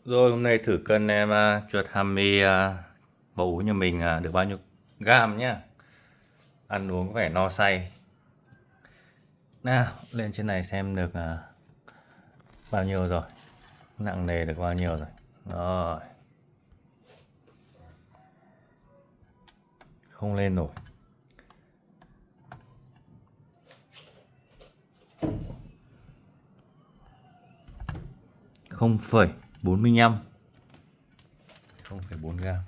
Rồi hôm nay thử cân em chuột Hami bầu Ú nhà mình được bao nhiêu gam nhá. Ăn uống có vẻ no say. Nào, lên trên này xem được bao nhiêu rồi. Nặng nề được bao nhiêu rồi. Rồi, không lên nổi. Không phẩy 45, 0,4 gam.